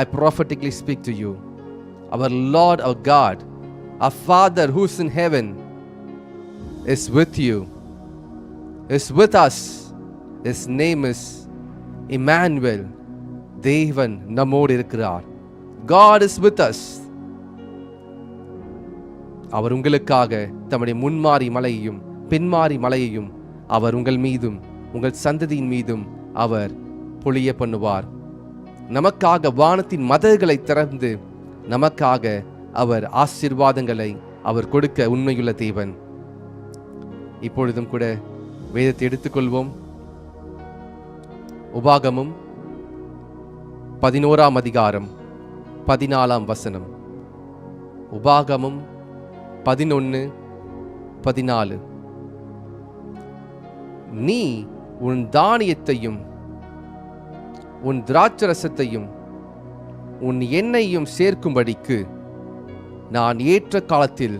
I prophetically speak to you. Our Lord, our God, our Father who's in heaven is with you, is with us. His name is Emmanuel. தேவன் நம்மோடு இருக்கிறார். God is with us. அவர் உங்களுக்காக தம்முடைய முன்மாறி மலையையும் பின்மாறி மலையையும் அவர் உங்கள் மீதும் உங்கள் சந்ததியின் மீதும் அவர் பொழிய பண்ணுவார். நமக்காக வானத்தின் மதகுகளை திறந்து நமக்காக அவர் ஆசீர்வாதங்களை அவர் கொடுக்க உண்மையுள்ள தேவன். இப்பொழுதும் கூட வேதத்தை எடுத்துக்கொள்வோம். உபாகமம் 11ஆம் அதிகாரம் 14ஆம் வசனம். உபாகமம் 11:14. நீ உன் தானியத்தையும் உன் திராட்சரசத்தையும் உன் எண்ணெயையும் சேர்க்கும்படிக்கு நான் ஏற்ற காலத்தில்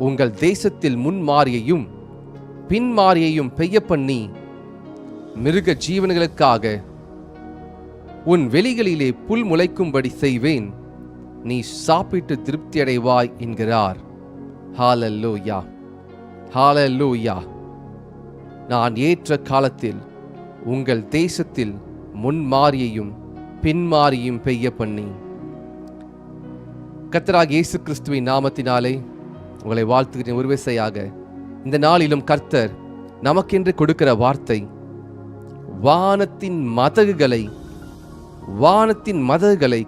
உங்கள் தேசத்தில் முன்மாரியையும் பின்மாரியையும் பெய்ய பண்ணி மிருக ஜீவன்களுக்காக உன் வெளிகளிலே புல் முளைக்கும்படி செய்வேன். நீ சாப்பிட்டு திருப்தி அடைவாய் என்கிறார். ஹல்லேலூயா, ஹல்லேலூயா. நான் ஏற்ற காலத்தில் உங்கள் தேசத்தில் முன்மாரியையும் பின்மாரியும் பெய்ய பண்ணி. கர்த்தராகிய இயேசு கிறிஸ்துவின் நாமத்தினாலே உங்களை வாழ்த்துகிறேன். ஒரு விசையாக இந்த நாளிலும் கர்த்தர் நமக்கென்று கொடுக்கிற வார்த்தை, வானத்தின் மதகுகளை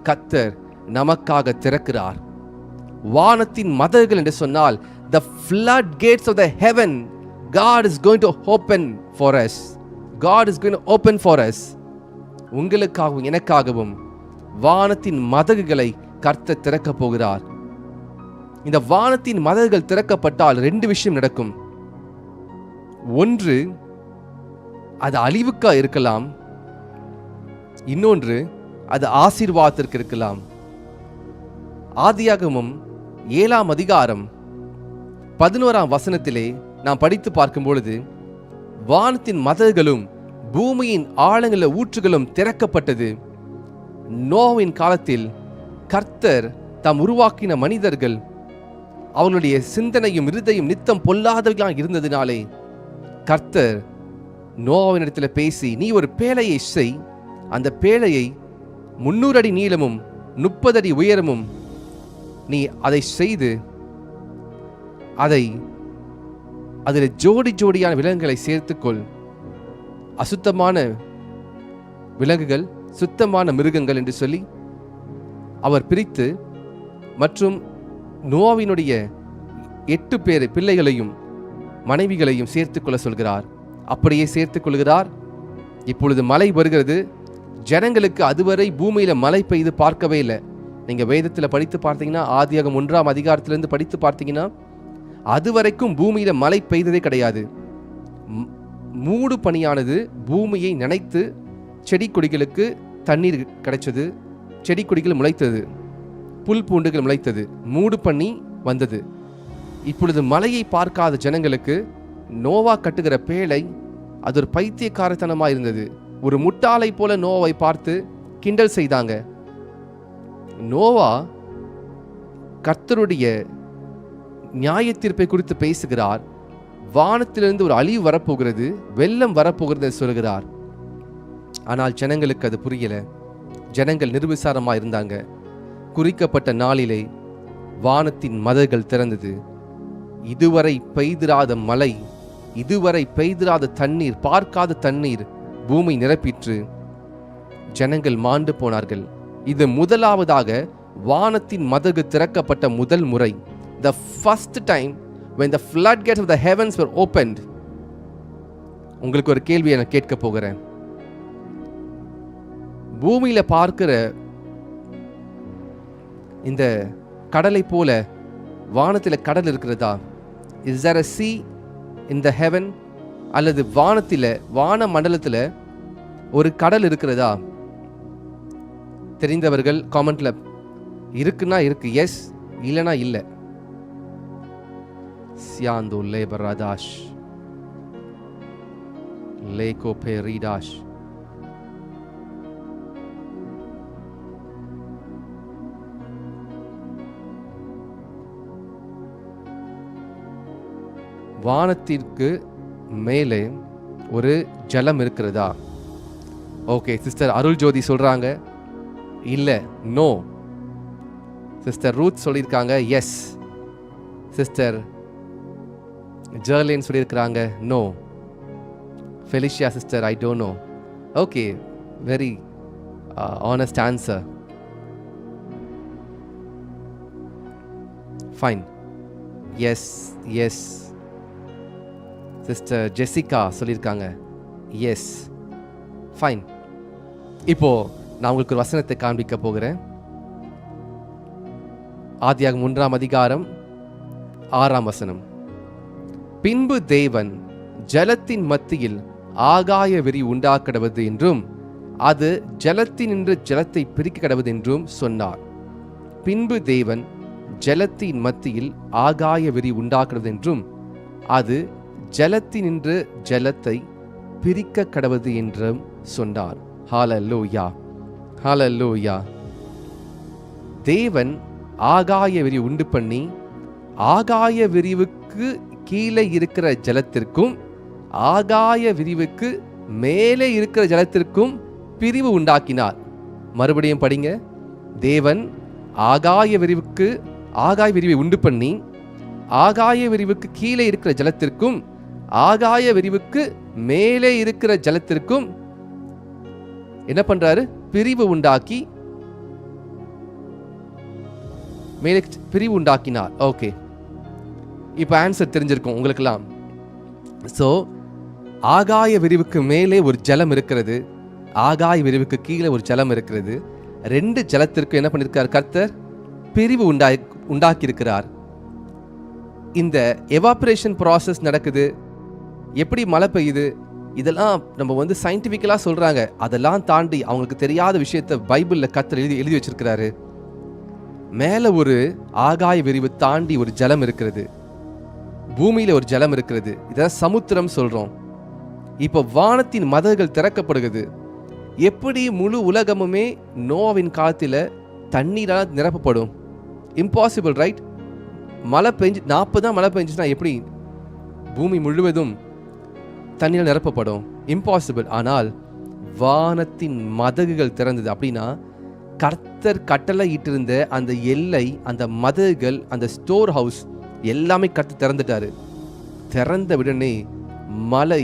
கர்த்தர் நமக்காக திறக்கிறார். வானத்தின் மதகுகள் என்று சொன்னால் the flood gates of the heaven God is going to open for us. God is going to open for us. உங்களுக்காகவும் எனக்காகவும் வானத்தின் மதகுகளை கர்த்தர் திறக்க போகிறார். இந்த வானத்தின் மதகுகள் திறக்கப்பட்டால் 2 விஷயம் நடக்கும். ஒன்று, அது அழிவுக்கா இருக்கலாம். இன்னொன்று, அது ஆசீர்வாதத்திற்கு இருக்கலாம். ஆதியாகமம் 7ஆம் அதிகாரம் 11ஆம் வசனத்திலே நாம் படித்து பார்க்கும் பொழுது, வானத்தின் மதகுகளும் பூமியின் ஆழங்களில் ஊற்றுகளும் திறக்கப்பட்டது. நோவின் காலத்தில் கர்த்தர் தாம் உருவாக்கின மனிதர்கள் அவர்களுடைய சிந்தனையும் இருதயம் நித்தம் பொல்லாதவர்களாக இருந்ததினாலே கர்த்தர் நோவினிடத்தில் பேசி, நீ ஒரு பேழையை செய், அந்த பேழையை 300 அடி நீளமும் 30 அடி உயரமும் நீ அதை செய்து அதில் ஜோடி ஜோடியான விலங்குகளை சேர்த்துக்கொள். அசுத்தமான விலங்குகள், சுத்தமான மிருகங்கள் என்று சொல்லி அவர் பிரித்து, மற்றும் நோவினுடைய 8 பேர் பிள்ளைகளையும் மனைவிகளையும் சேர்த்துக்கொள்ள சொல்கிறார். அப்படியே சேர்த்துக் கொள்கிறார். இப்பொழுது மழை வருகிறது. ஜனங்களுக்கு அதுவரை பூமியில மழை பெய்து பார்க்கவே இல்லை. நீங்க வேதத்தில் படித்து பார்த்தீங்கன்னா, ஆதியாகமம் 1ஆம் அதிகாரத்திலிருந்து படித்து பார்த்தீங்கன்னா, அதுவரைக்கும் பூமியில மழை பெய்ததே கிடையாது. மூடு பனியானது பூமியை நனைத்து செடி கொடிகளுக்கு தண்ணீர் கிடைச்சது, செடி கொடிகள் முளைத்தது, புல் பூண்டுகள் முளைத்தது, மூடு பண்ணி வந்தது. இப்பொழுது மழையை பார்க்காத ஜனங்களுக்கு நோவா கட்டுகிற பேழை அது ஒரு பைத்தியக்காரத்தனமாக இருந்தது. ஒரு முட்டாளை போல நோவாவை பார்த்து கிண்டல் செய்தாங்க. நோவா கர்த்தருடைய நியாய தீர்ப்பை குறித்து பேசுகிறார். வானத்திலிருந்து ஒரு அழிவு வரப்போகிறது, வெள்ளம் வரப்போகிறது சொல்கிறார். ஆனால் ஜனங்களுக்கு அது புரியல. ஜனங்கள் நிர்விசாரமா இருந்தாங்க. குறிக்கப்பட்ட நாளிலே வானத்தின் மதகுகள் திறந்தது. இதுவரை பெய்திராத மழை, இதுவரை பெய்திராத தண்ணீர், பார்க்காத தண்ணீர் பூமி நிரப்பிற்று. ஜனங்கள் மாண்டு போனார்கள். இது முதலாவதாக வானத்தின் மதகு திறக்கப்பட்ட முதல் முறை. The first time when the floodgates of the heavens were opened. உங்களுக்கு ஒரு கேள்வியை நான் கேட்க போகிறேன். பூமியில பார்க்கிற இந்த கடலை போல வானத்தில் கடல் இருக்கிறதா? Is there a sea in the heaven? அல்லது வான மண்டலத்தில் ஒரு கடல் இருக்கிறதா? தெரிந்தவர்கள் காமெண்ட்ல இருக்குன்னா இருக்கு, எஸ், இல்லைனா இல்லை. சியாந்தோ லேபராதாஷ் லேகோ பெரிடாஷ். வானத்திற்கு மேலே ஒரு ஜலம் இருக்கிறதா? ஓகே, சிஸ்டர் அருள் ஜோதி சொல்றாங்க இல்ல, நோ. சிஸ்டர் ரூத் சொல்லியிருக்காங்க எஸ். சிஸ்டர் ஜெர்லின் சொல்லியிருக்கிறாங்க no. Felicia sister I don't know. Okay, very honest answer. Fine, yes yes. Sister Jessica சொல்லியிருக்காங்க எஸ். ஃபைன். இப்போ நான் உங்களுக்கு ஒரு வசனத்தை காண்பிக்க போகிறேன். ஆதியாகமம் 1ஆம் அதிகாரம் 6ஆம் வசனம். பின்பு தேவன் ஜலத்தின் மத்தியில் ஆகாய விரி உண்டாக்கடவது என்றும் அது ஜலத்தினின்று ஜலத்தை பிரிக்க கடவது என்றும் சொன்னார். பின்பு தேவன் ஜலத்தின் மத்தியில் ஆகாய விரி உண்டாக்குறது என்றும் அது ஜலத்தினின்று ஜலத்தை பிரிக்க கடவது என்றும் சொன்னார். ஹல்லேலூயா, ஹல்லேலூயா. தேவன் ஆகாய விரி உண்டு பண்ணி ஆகாய விரிவுக்கு கீழே இருக்கிற ஜலத்திற்கும் ஆகாய விரிவுக்கு மேலே இருக்கிற ஜலத்திற்கும் பிரிவு உண்டாக்கினார். மறுபடியும் படிங்க. தேவன் ஆகாய விரிவை உண்டு பண்ணி ஆகாய விரிவுக்கு கீழே இருக்கிற ஜலத்திற்கும் ஆகாய விரிவுக்கு மேலே இருக்கிற ஜலத்திற்கும் என்ன பண்றாரு? பிரிவு உண்டாக்கி மேலே பிரிவு உண்டாக்கினார். ஓகே, இப்போ ஆன்சர் தெரிஞ்சிருக்கும் உங்களுக்கெல்லாம். ஸோ ஆகாய விரிவுக்கு மேலே ஒரு ஜலம் இருக்கிறது, ஆகாய விரிவுக்கு கீழே ஒரு ஜலம் இருக்கிறது. ரெண்டு ஜலத்திற்கு என்ன பண்ணிருக்கார்? கர்த்தர் பிரிவு உண்டாக்கி இருக்கிறார். இந்த எவாபரேஷன் ப்ராசஸ் நடக்குது. எப்படி மழை பெய்யுது இதெல்லாம் நம்ம சயின்டிஃபிக்கலாக சொல்றாங்க. அதெல்லாம் தாண்டி அவங்களுக்கு தெரியாத விஷயத்தை பைபிளில் கர்த்தர் எழுதி வச்சிருக்கிறாரு. மேலே ஒரு ஆகாய விரிவு தாண்டி ஒரு ஜலம் இருக்கிறது, பூமியில ஒரு ஜலம் இருக்கிறது. இதான் சமுத்திரம் சொல்றோம். இப்போ வானத்தின் மதகுகள் திறக்கப்படுகிறது. எப்படி முழு உலகமுமே நோவாவின் காலத்தில் தண்ணீரால் நிரப்பப்படும்? Impossible, right? மழை பெஞ்சு 40 மழை பெஞ்சுன்னா எப்படி பூமி முழுவதும் தண்ணீரால் நிரப்பப்படும்? இம்பாசிபிள். ஆனால் வானத்தின் மதகுகள் திறந்தது. அப்படின்னா கர்த்தர் கட்டளை இட்டிருந்த அந்த எல்லை, அந்த மதகுகள், அந்த ஸ்டோர் ஹவுஸ் எல்லாமே கர்த்தர் திறந்துட்டாரு. திறந்த உடனே மழை,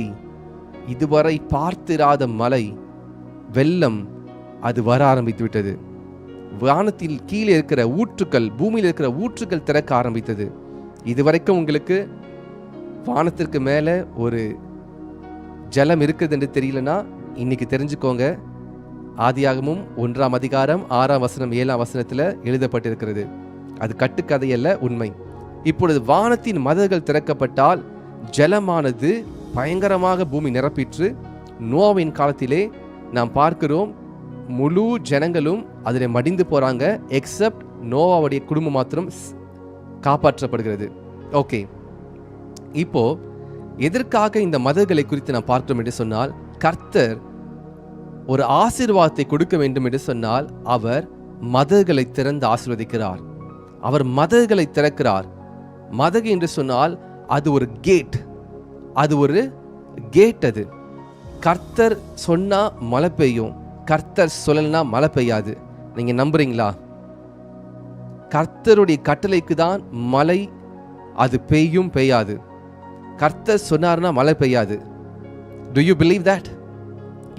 இதுவரை பார்த்திராத மழை, வெள்ளம் அது வர ஆரம்பித்து விட்டது. வானத்தில் கீழே இருக்கிற ஊற்றுக்கள், பூமியில் இருக்கிற ஊற்றுக்கள் திறக்க ஆரம்பித்தது. இதுவரைக்கும் உங்களுக்கு வானத்திற்கு மேல ஒரு ஜலம் இருக்குது என்று தெரியலனா இன்னைக்கு தெரிஞ்சுக்கோங்க. ஆதியாகமும் 1ஆம் அதிகாரம் 6ஆம் வசனம் 7ஆம் வசனத்துல எழுதப்பட்டிருக்கிறது. அது கட்டுக்கதையல்ல, உண்மை. இப்பொழுது வானத்தின் மதகுகள் திறக்கப்பட்டால் ஜலமானது பயங்கரமாக பூமி நிரப்பிற்று. நோவாவின் காலத்திலே நாம் பார்க்கிறோம், முழு ஜனங்களும் அதில் மடிந்து போறாங்க. எக்ஸப்ட் நோவாவுடைய குடும்பம் மாத்திரம் காப்பாற்றப்படுகிறது. ஓகே, இப்போ எதற்காக இந்த மதகுகளை குறித்து நாம் பார்க்கிறோம் என்று சொன்னால், கர்த்தர் ஒரு ஆசீர்வாதத்தை கொடுக்க வேண்டும் என்று சொன்னால் அவர் மதகுகளை திறந்து ஆசீர்வதிக்கிறார். அவர் மதகுகளை திறக்கிறார். மதகு என்று சொன்னால் அது ஒரு கேட், அது ஒரு கேட். அது கர்த்தர் சொன்னா மழை பெய்யும், கர்த்தர் சொல்லலனா மழை பெய்யாது. நீங்க நம்புறீங்களா? கர்த்தருடைய கட்டளைக்கு தான் மழை, அது பெய்யும் பெய்யாது. கர்த்தர் சொன்னார்னா மழை பெய்யாது. To you believe that?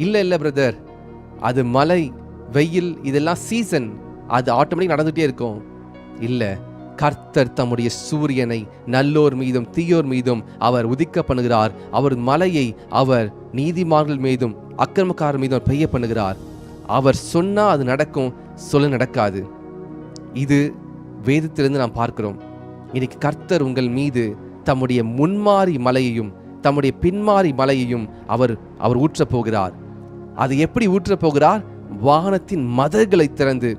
இல்ல பிரதர், அது மழை வெயில் இதெல்லாம் சீசன், அது ஆட்டோமேட்டிக் நடந்துட்டே இருக்கும். இல்ல, கர்த்தர் தம்முடைய சூரியனை நல்லோர் மீதும் தீயோர் மீதும் அவர் உதிக்க பண்ணுகிறார். அவர் மலையை அவர் நீதிமான்கள் மீதும் அக்கிரமக்காரர் மீதும் பெய்ய பண்ணுகிறார். அவர் சொன்னா அது நடக்கும், சொல்ல நடக்காது. இது வேதத்திலிருந்து நாம் பார்க்கிறோம். இன்னைக்கு கர்த்தர் உங்கள் மீது தம்முடைய முன்மாறி மலையையும் தம்முடைய பின்மாறி மலையையும் அவர் ஊற்றப் போகிறார். அது எப்படி ஊற்றப் போகிறார்? வானத்தின் மதகுகளை திறந்து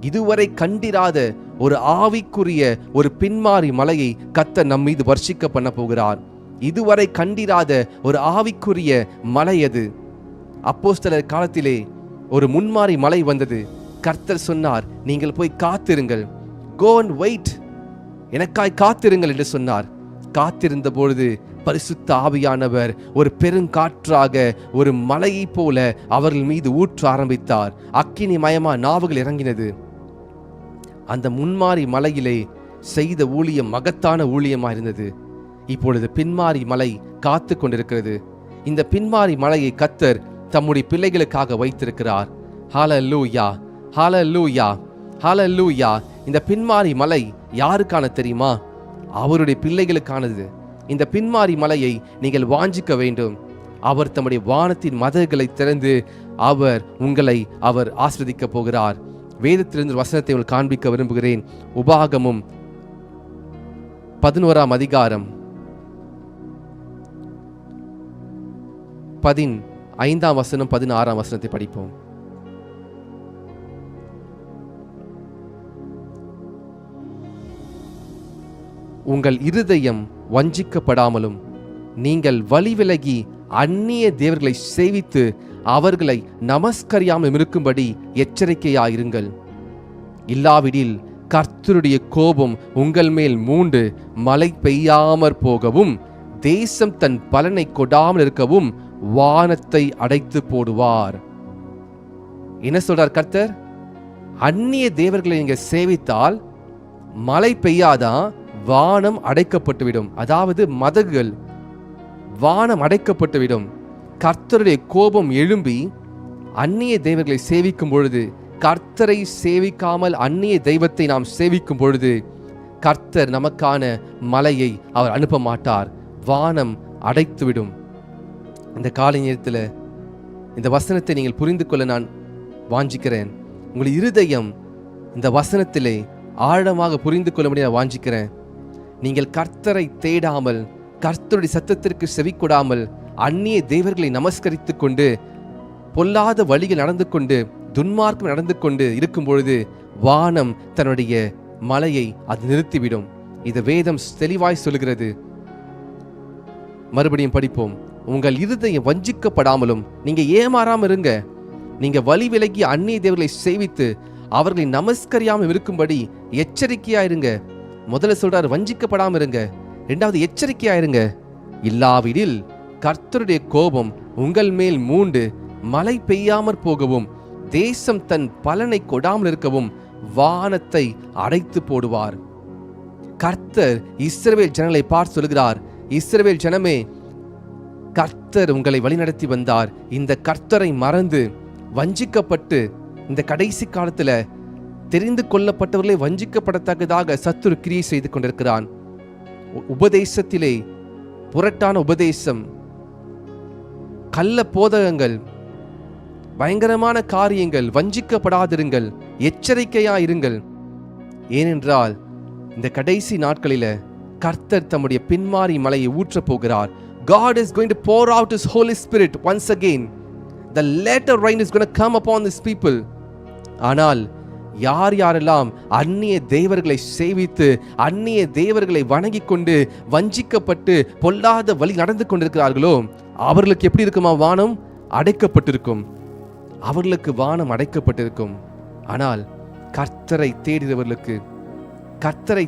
இதுவரை கண்டிராத ஒரு ஆவிக்குரிய ஒரு பின்மாறி மலையை கர்த்தர் நம் மீது வர்ஷிக்க பண்ண போகிறார். இதுவரை கண்டிராத ஒரு ஆவிக்குரிய மலை அது. அப்போஸ்தலர் காலத்திலே ஒரு முன்மாறி மலை வந்தது. கர்த்தர் சொன்னார், நீங்கள் போய் காத்திருங்கள், go and wait, எனக்காய் காத்திருங்கள் என்று சொன்னார். காத்திருந்த பொழுது பரிசுத்த ஆவியானவர் ஒரு பெருங்காற்றாக ஒரு மலையை போல அவர்கள் மீது ஊற்ற ஆரம்பித்தார். அக்கினி மயமா நாவுகள் இறங்கினது. அந்த முன்மாறி மலையிலே செய்த ஊழியம் மகத்தான ஊழியமா இருந்தது. இப்பொழுது பின்மாறி மலை காத்து கொண்டிருக்கிறது. இந்த பின்மாறி மலையை கர்த்தர் தம்முடைய பிள்ளைகளுக்காக வைத்திருக்கிறார். ஹல்லேலூயா, ஹல்லேலூயா, ஹல்லேலூயா. இந்த பின்மாறி மலை யாருக்கான தெரியுமா? அவருடைய பிள்ளைகளுக்கானது. இந்த பின்மாறி மலையை நீங்கள் வாஞ்சிக்க வேண்டும். அவர் தம்முடைய வானத்தின் மதகுகளை திறந்து உங்களை ஆசீர்வதிக்க போகிறார். வேதத்திலிருந்து வசனத்தை உங்களுக்கு காண்பிக்க விரும்புகிறேன். உபாகமும் 11ஆம் அதிகாரம் 15ஆம் வசனம் 16ஆம் வசனத்தை படிப்போம். உங்கள் இருதயம் வஞ்சிக்கப்படாமலும் நீங்கள் வழி விலகி அந்நிய தேவர்களை சேவித்து அவர்களை நமஸ்கரியாமல் இருக்கும்படி எச்சரிக்கையாயிருங்கள். இல்லாவிடில் கர்த்தருடைய கோபம் உங்கள் மேல் மூண்டு மழை பெய்யாமற் போகவும் தேசம் தன் பலனை கொடாமல் இருக்கவும் வானத்தை அடைத்து போடுவார். என்ன சொல்றார் கர்த்தர்? அந்நிய தேவர்களை நீங்க சேவித்தால் மழை பெய்யாதான், வானம் அடைக்கப்பட்டுவிடும். அதாவது மதகுகள், வானம் அடைக்கப்பட்டுவிடும். கர்த்தருடைய கோபம் எழும்பி அந்நிய தெய்வங்களை சேவிக்கும் பொழுது, கர்த்தரை சேவிக்காமல் அந்நிய தெய்வத்தை நாம் சேவிக்கும் பொழுது கர்த்தர் நமக்கான மலையை அவர் அனுப்ப மாட்டார். வானம் அடைத்துவிடும். இந்த காலை நேரத்தில் இந்த வசனத்தை நீங்கள் புரிந்து கொள்ள நான் வாஞ்சிக்கிறேன். உங்கள் இருதயம் இந்த வசனத்திலே ஆழமாக புரிந்து கொள்ள முடிய நான் வாஞ்சிக்கிறேன். நீங்கள் கர்த்தரை தேடாமல், கர்த்தருடைய சத்தத்திற்கு செவிக்கொடாமல் அந்நிய தேவர்களை நமஸ்கரித்து கொண்டு பொல்லாத வழியில் நடந்து கொண்டு துன்மார்க்கம் நடந்து கொண்டு இருக்கும் பொழுது வானம் தன்னுடைய மலையை அது நிறுத்திவிடும். இது வேதம் தெளிவாய் சொல்கிறது. மறுபடியும் படிப்போம். உங்கள் இருதயம் வஞ்சிக்கப்படாமலும் நீங்க ஏமாறாம இருங்க. நீங்க வழி விலகி அந்நிய தேவர்களை சேவித்து அவர்களை நமஸ்கரியாமல் இருக்கும்படி எச்சரிக்கையா இருங்க. முதல்ல சொல்றாரு வஞ்சிக்கப்படாம இருங்க. இரண்டாவது எச்சரிக்கையா இருங்க. இல்லாவிடில் கர்த்தருடைய கோபம் உங்கள் மேல் மூண்டு மழை பெய்யாமற் போகவும் தேசம் தன் பலனை கொடாமல் இருக்கவும் வானத்தை அடைத்து போடுவார். கர்த்தர் இஸ்ரவேல் ஜனங்களை பார்த்து சொல்கிறார், இஸ்ரவேல் ஜனமே, கர்த்தர் உங்களை வழிநடத்தி வந்தார். இந்த கர்த்தரை மறந்து வஞ்சிக்கப்பட்டு இந்த கடைசி காலத்துல தெரிந்து கொள்ளப்பட்டவர்களை வஞ்சிக்கப்படத்தக்கதாக சத்துரு கிரியை செய்து கொண்டிருக்கிறான். உபதேசத்திலே புரட்டான உபதேசம், கள்ள போதகங்கள், பயங்கரமான காரியங்கள். வஞ்சிக்கப்படாதிருங்கள், எச்சரிக்கையா இருங்கள். ஏனென்றால் இந்த கடைசி நாட்களில கர்த்தர் தம்முடைய பின்மாறி மலையை ஊற்றப் போகிறார். God is going to pour out His Holy Spirit once again. The latter rain is going to come upon these people. ஆனால் யாரெல்லாம் அந்நிய தேவர்களை சேவித்து அந்நிய தேவர்களை வணங்கி கொண்டு வஞ்சிக்கப்பட்டு பொல்லாத வழி நடந்து கொண்டிருக்கிறார்களோ அவர்களுக்கு எப்படி இருக்குமா? வானம் அடைக்கப்பட்டிருக்கும். அவர்களுக்கு வானம் அடைக்கப்பட்டிருக்கும். ஆனால் கர்த்தரை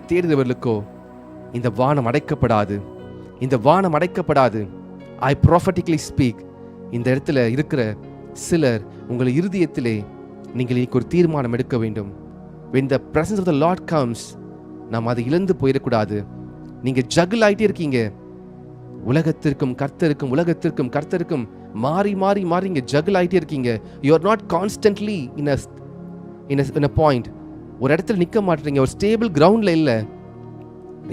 தேடுகிறவர்களுக்கோ இந்த வானம் அடைக்கப்படாது. இந்த வானம் அடைக்கப்படாது. I prophetically speak. இந்த இடத்துல இருக்கிற சிலர் உங்கள் இருதயத்திலே நீங்கள் இன்னைக்கு ஒரு தீர்மானம் எடுக்க வேண்டும். When the presence of the Lord comes, நாம் அதை இழந்து போயிடக்கூடாது. நீங்க ஜகிள் ஆயிட்டே இருக்கீங்க. உலகத்திற்கும் கர்த்தருக்கும், உலகத்திற்கும் கர்த்தருக்கும் மாறி மாறி மாறி இங்க ஜகிள் ஆயிட்டே இருக்கீங்க. You are not constantly in a point. ஒரு இடத்துல நிக்க மாட்டீங்க. ஒரு ஸ்டேபிள் கிரவுண்ட்ல இல்ல.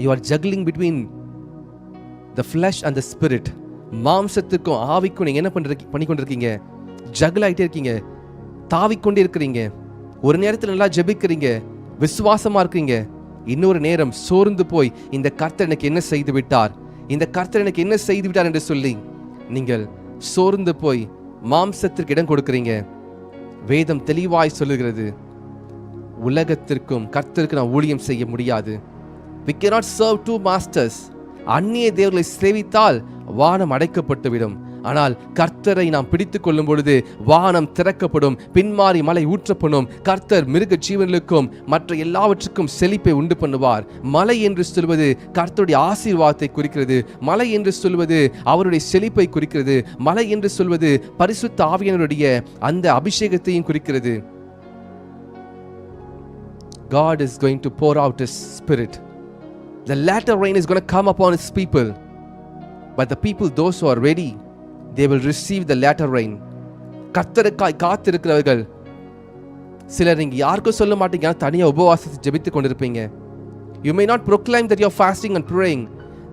You are juggling between the flesh and the spirit. மாம்சத்துக்கும் ஆவிக்கும் நீங்க என்ன பண்ணிக்கொண்டிருக்கீங்க? ஜகிள் ஆயிட்டே இருக்கீங்க, தாவிக்கொண்டே இருக்கிறீங்க. ஒரு நேரத்தில் நல்லா ஜெபிக்கிறீங்க, விசுவாசமா இருக்கீங்க. இன்னொரு நேரம் சோர்ந்து போய் இந்த கர்த்தர் எனக்கு என்ன செய்து விட்டார், இந்த கர்த்தர் எனக்கு என்ன செய்து விட்டார் என்று சொல்லி நீங்கள் சோர்ந்து போய் மாம்சத்திற்கு இடம் கொடுக்கிறீங்க. வேதம் தெளிவாய் சொல்லுகிறது, உலகத்திற்கும் கர்த்தருக்கு நான் ஊழியம் செய்ய முடியாது. We cannot serve two masters. அந்நிய தேவர்களை சேவித்தால் வானம் அடைக்கப்பட்டுவிடும். ஆனால் கர்த்தரை நாம் பிடித்துக் கொள்ளும் பொழுது வானம் திறக்கப்படும், பின்மாறி மலை ஊற்றப்படும். கர்த்தர் மிருக ஜீவன்களுக்கும் மற்ற எல்லாவற்றுக்கும் செழிப்பை உண்டு பண்ணுவார். மலை என்று சொல்வது கர்த்தருடைய ஆசீர்வாதத்தை குறிக்கிறது. மலை என்று சொல்வது அவருடைய செழிப்பை குறிக்கிறது. மலை என்று சொல்வது பரிசுத்த ஆவியானவருடைய அந்த அபிஷேகத்தையும் குறிக்கிறது. God is going to pour out His Spirit. The latter rain is going to come upon His people. But the people, those who are ready, they will receive the latter rain. கர்த்தருக்காய் காத்திருக்கிறவர்கள் சிலர் நீங்க யாருக்கும் சொல்ல மாட்டீங்க, தனியா உபவாசத்தை ஜெபித்துக் கொண்டிருப்பீங்க. You may not proclaim that you are fasting and praying,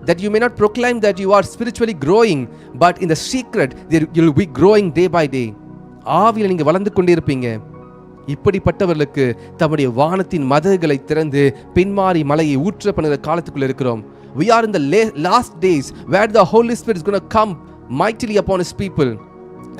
that you may not proclaim that you are spiritually growing, but in the secret you will be growing day by day. ஆவியில நீங்க வளர்ந்து கொண்டிருப்பீங்க. இப்படிப்பட்டவர்களுக்கு தம்முடைய வானத்தின் மதகுகளை திறந்து பின்மாறி மலையை ஊற்ற பண்ணுகிற காலத்துக்குள்ள இருக்கிறோம். We are in the last days where the Holy Spirit is going to come mightily upon His people.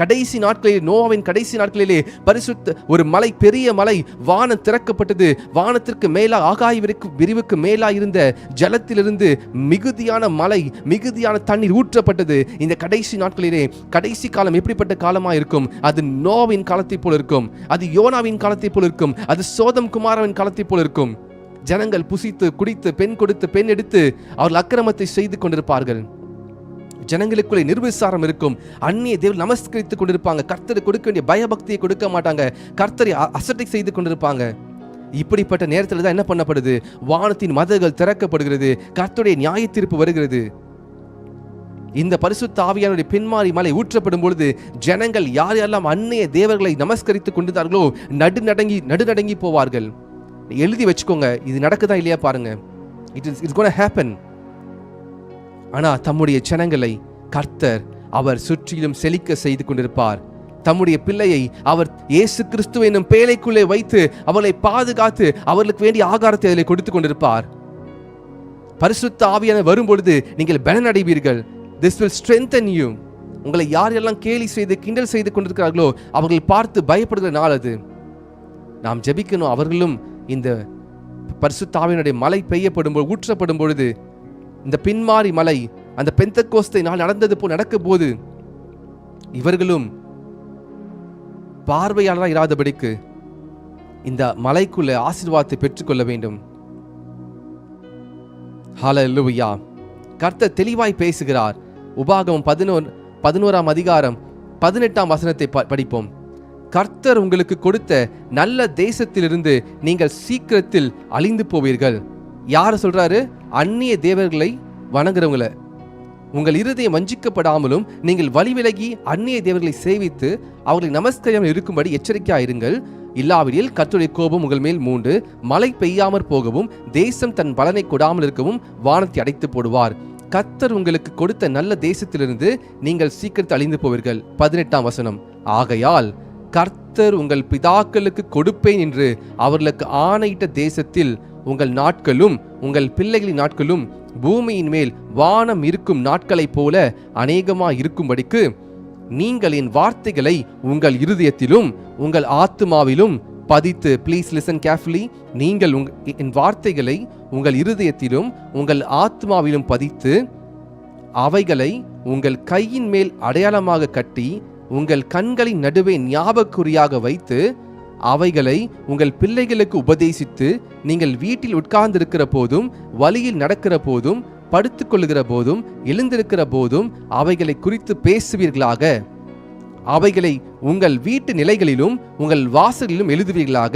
கடைசி நாட்களிலே, நோவாவின் கடைசி நாட்களிலே பரிசுத்த ஒரு மலை, பெரிய மலை, வானம் திறக்கப்பட்டது. வானத்திற்கு மேலா, ஆகாய விரிவுக்கு மேலா இருந்த ஜலத்திலிருந்து மிகுதியான மலை, மிகுதியான தண்ணீர் ஊற்றப்பட்டது. இந்த கடைசி நாட்களிலே கடைசி காலம் எப்படிப்பட்ட காலமா இருக்கும்? அது நோவாவின் காலத்தை போல இருக்கும், அது யோனாவின் காலத்தை போல இருக்கும், அது சோதம் குமாரவின் காலத்தை போல இருக்கும். ஜனங்கள் புசித்து குடித்து பெண் கொடுத்து பெண் எடுத்து அவர்கள் அக்கிரமத்தை செய்து கொண்டிருப்பார்கள். ஜனங்களுக்குள்ளே நிர்விசாரம் இருக்கும். அந்நிய தேவன் நமஸ்கரித்துக் கொண்டிருப்பாங்க. கர்த்தரை கொடுக்க வேண்டிய பயபக்தியை கொடுக்க மாட்டாங்க. கர்த்தரை அசட்டை செய்து கொண்டிருப்பாங்க. இப்படிப்பட்ட நேரத்தில் தான் என்ன பண்ணப்படுது? வானத்தின் மதகுகள் திறக்கப்படுகிறது. கர்த்தருடைய நியாய தீர்ப்பு வருகிறது. இந்த பரிசுத்த ஆவியானுடைய பின்மாறி மலை ஊற்றப்படும் பொழுது ஜனங்கள் யார் யாரெல்லாம் அந்நிய தேவர்களை நமஸ்கரித்துக் கொண்டிருந்தார்களோ நடுநடங்கி போவார்கள். எழுதி வச்சுக்கோங்க, இது நடக்குதா இல்லையா பாருங்க. It's going to happen. ஆனா தம்முடைய ஜனங்களை கர்த்தர் அவர் சுற்றிலும் செழிக்க செய்து கொண்டிருப்பார். தம்முடைய பிள்ளையை அவர் இயேசு கிறிஸ்து என்னும் பேழைக்குள்ளே வைத்து அவர்களை பாதுகாத்து அவர்களுக்கு வேண்டிய ஆகாரத்தை அதில் கொடுத்து கொண்டிருப்பார். பரிசுத்த ஆவியானவர் வரும் பொழுது நீங்கள் பலன் அடைவீர்கள். This will strengthen you. உங்களை யாரெல்லாம் கேலி செய்து கிண்டல் செய்து கொண்டிருக்கிறார்களோ அவர்கள் பார்த்து பயப்படுகிற நாள் அது. நாம் ஜெபிக்கணும். அவர்களும் இந்த பரிசுத்த ஆவியானுடைய மலை பெய்யப்படும் பொழுது, ஊற்றப்படும் பொழுது, இந்த பின்மாறி மலை அந்த பெந்தெக்கோஸ்தை நாள் நடந்தது போல் நடக்கும் போது இவர்களும் பார்வையாளராக இராதபடிக்கு இந்த மலைக்குள்ள ஆசீர்வாதத்தை பெற்றுக்கொள்ள வேண்டும். ஹல்லேலூயா. கர்த்தர் தெளிவாய் பேசுகிறார். உபாகமம் 11ஆம் அதிகாரம் 18ஆம் வசனத்தை படிப்போம். கர்த்தர் உங்களுக்கு கொடுத்த நல்ல தேசத்திலிருந்து நீங்கள் சீக்கிரத்தில் அழிந்து போவீர்கள். யார சொல்றாரு? அந்நிய தேவர்களை வணங்குறவங்கள. உங்கள் இருதயம் வஞ்சிக்கப்படாமலும் நீங்கள் வழி விலகி அந்நிய தேவர்களை சேவித்து அவர்களை நமஸ்காரம் இருக்கும்படி எச்சரிக்கையாயிருங்கள். இல்லாவிடில் கர்த்தருடைய கோபம் உங்கள் மேல் மூண்டு மழை பெய்யாமற் போகவும் தேசம் தன் பலனை கொடாமல் இருக்கவும் வானத்தை அடைத்து போடுவார். கர்த்தர் உங்களுக்கு கொடுத்த நல்ல தேசத்திலிருந்து நீங்கள் சீக்கிரத்தில் அழிந்து போவீர்கள். 18ஆம் வசனம். ஆகையால் கர்த்தர் உங்கள் பிதாக்களுக்கு கொடுப்பேன் என்று அவர்களுக்கு ஆணையிட்ட தேசத்தில் உங்கள் நாட்களும் உங்கள் பிள்ளைகளின் நாட்களும் பூமியின் மேல் வானம் இருக்கும் நாட்களைப் போல அநேகமாய் இருக்கும்படிக்கு நீங்கள் என் வார்த்தைகளை உங்கள் இருதயத்திலும் உங்கள் ஆத்துமாவிலும் பதித்து, ப்ளீஸ் லிசன் கேர்ஃபுல்லி, நீங்கள் என் வார்த்தைகளை உங்கள் இருதயத்திலும் உங்கள் ஆத்துமாவிலும் பதித்து அவைகளை உங்கள் கையின் மேல் அடையாளமாக கட்டி உங்கள் கண்களின் நடுவே ஞாபகக்குறியாக வைத்து அவைகளை உங்கள் பிள்ளைகளுக்கு உபதேசித்து நீங்கள் வீட்டில் உட்கார்ந்திருக்கிற போதும் வழியில் நடக்கிற போதும் படுத்துக்கொள்ளுகிற போதும் எழுந்திருக்கிற போதும் அவைகளை குறித்து பேசுவீர்களாக. அவைகளை உங்கள் வீட்டு நிலைகளிலும் உங்கள் வாசலிலும் எழுதுவீர்களாக.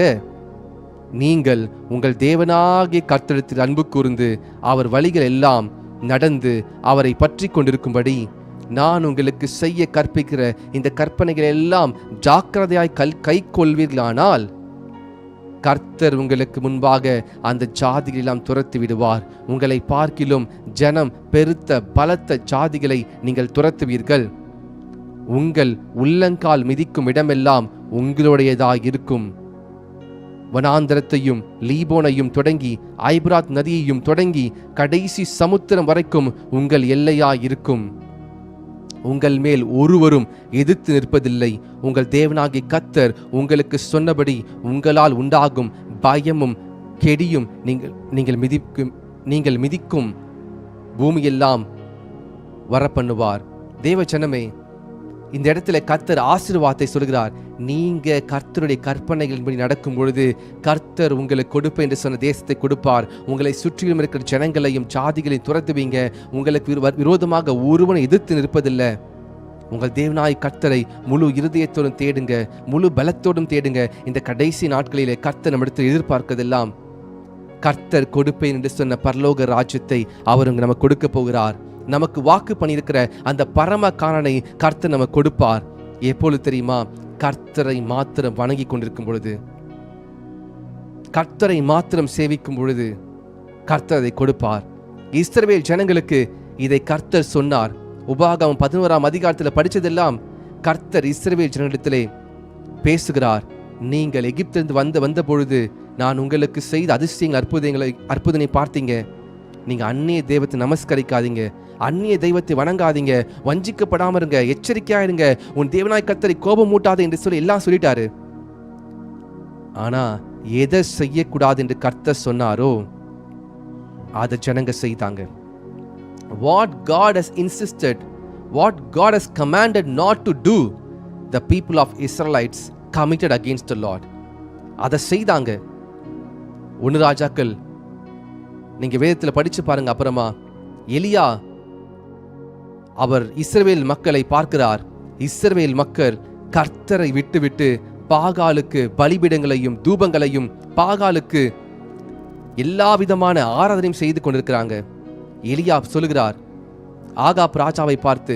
நீங்கள் உங்கள் தேவனாகிய கர்த்தரிடத்தில் அன்பு கூர்ந்து அவர் வழிகள் எல்லாம் நடந்து அவரை பற்றி கொண்டிருக்கும்படி நான் உங்களுக்கு செய்ய கற்பிக்கிற இந்த கற்பனைகள் எல்லாம் ஜாக்கிரதையாய் கை கொள்வீர்களானால் கர்த்தர் உங்களுக்கு முன்பாக அந்த ஜாதிகளெல்லாம் துரத்தி விடுவார். உங்களை பார்க்கிலும் ஜனம் பெருத்த பலத்த ஜாதிகளை நீங்கள் துரத்துவீர்கள். உங்கள் உள்ளங்கால் மிதிக்கும் இடமெல்லாம் உங்களுடையதாய் இருக்கும். வனாந்தரத்தையும் லீபோனையும் தொடங்கி ஐபிராத் நதியையும் தொடங்கி கடைசி சமுத்திரம் வரைக்கும் உங்கள் எல்லையாய் இருக்கும். உங்கள் மேல் ஒருவரும் எதிர்த்து நிற்பதில்லை. உங்கள் தேவனாகிய கர்த்தர் உங்களுக்கு சொன்னபடி உங்களால் உண்டாகும் பயமும் கெடியும் நீங்கள் மிதிக்கும் பூமியெல்லாம் வரப்பண்ணுவார். தேவ ஜனமே, இந்த இடத்துல கர்த்தர் ஆசீர்வாதத்தை சொல்கிறார். நீங்க கர்த்தருடைய கற்பனைகளின்படி நடக்கும் பொழுது கர்த்தர் உங்களுக்கு கொடுப்பேன் என்று சொன்ன தேசத்தை கொடுப்பார். உங்களை சுற்றிலும் இருக்கிற ஜனங்களையும் ஜாதிகளையும் துரத்துவீங்க. உங்களுக்கு விரோதமாக ஒருவனை எதிர்த்து நிற்பதில்லை. உங்கள் தேவனாய் கர்த்தரை முழு இருதயத்தோடும் தேடுங்க, முழு பலத்தோடும் தேடுங்க. இந்த கடைசி நாட்களிலே கர்த்தர் நம்மிடத்தில் எதிர்பார்க்கிறதெல்லாம் கர்த்தர் கொடுப்பேன் என்று சொன்ன பரலோக ராஜ்யத்தை அவர் நமக்கு கொடுக்க போகிறார். நமக்கு வாக்கு பண்ணியிருக்கிற அந்த பரம காணனை கர்த்தர் நமக்கு கொடுப்பார். எப்பொழுது தெரியுமா? கர்த்தரை மாத்திரம் வணங்கி கொண்டிருக்கும் பொழுது, கர்த்தரை மாத்திரம் சேவிக்கும் பொழுது கர்த்தர் அதை கொடுப்பார். இஸ்ரவேல் ஜனங்களுக்கு இதை கர்த்தர் சொன்னார். உபாகமம் 11ஆம் அதிகாரத்தில் படித்ததெல்லாம் கர்த்தர் இஸ்ரவேல் ஜனங்களிடத்திலே பேசுகிறார். நீங்கள் எகிப்திலிருந்து வந்த பொழுது நான் உங்களுக்கு செய்த அதிசயங்கள் அற்புதங்களை பார்த்தீங்க. நீங்க அந்நிய தெய்வத்தை நமஸ்கரிக்காதீங்க, அந்நிய தெய்வத்தை வணங்காதீங்க, வஞ்சிக்கப்படாம இருங்க, எச்சரிக்கையா இருங்க, உன் தேவனாய் கர்த்தரை கோபம் மூட்டாதே என்று சொல்லி எல்லாம் சொல்லிட்டாரு. ஆனா எதை செய்யக்கூடாது என்று கர்த்தர் சொன்னாரோ அதை ஜனங்க செய்தாங்க. What God has insisted, what God has commanded not to do, the people of Israelites committed against the Lord. அதை செய்தாங்க. 1 ராஜாக்கள் நீங்க வேதத்தில் படிச்சு பாருங்க. அப்புறமா எலியா அவர் இஸ்ரவேல் மக்களை பார்க்கிறார். இஸ்ரவேல் மக்கள் கர்த்தரை விட்டு பாகாலுக்கு பலிபீடங்களையும் தூபங்களையும் பாகாலுக்கு எல்லா விதமான ஆராதனையும் செய்து கொண்டிருக்கிறாங்க. எலியா சொல்லுகிறார், ஆகாப் ராஜாவை பார்த்து,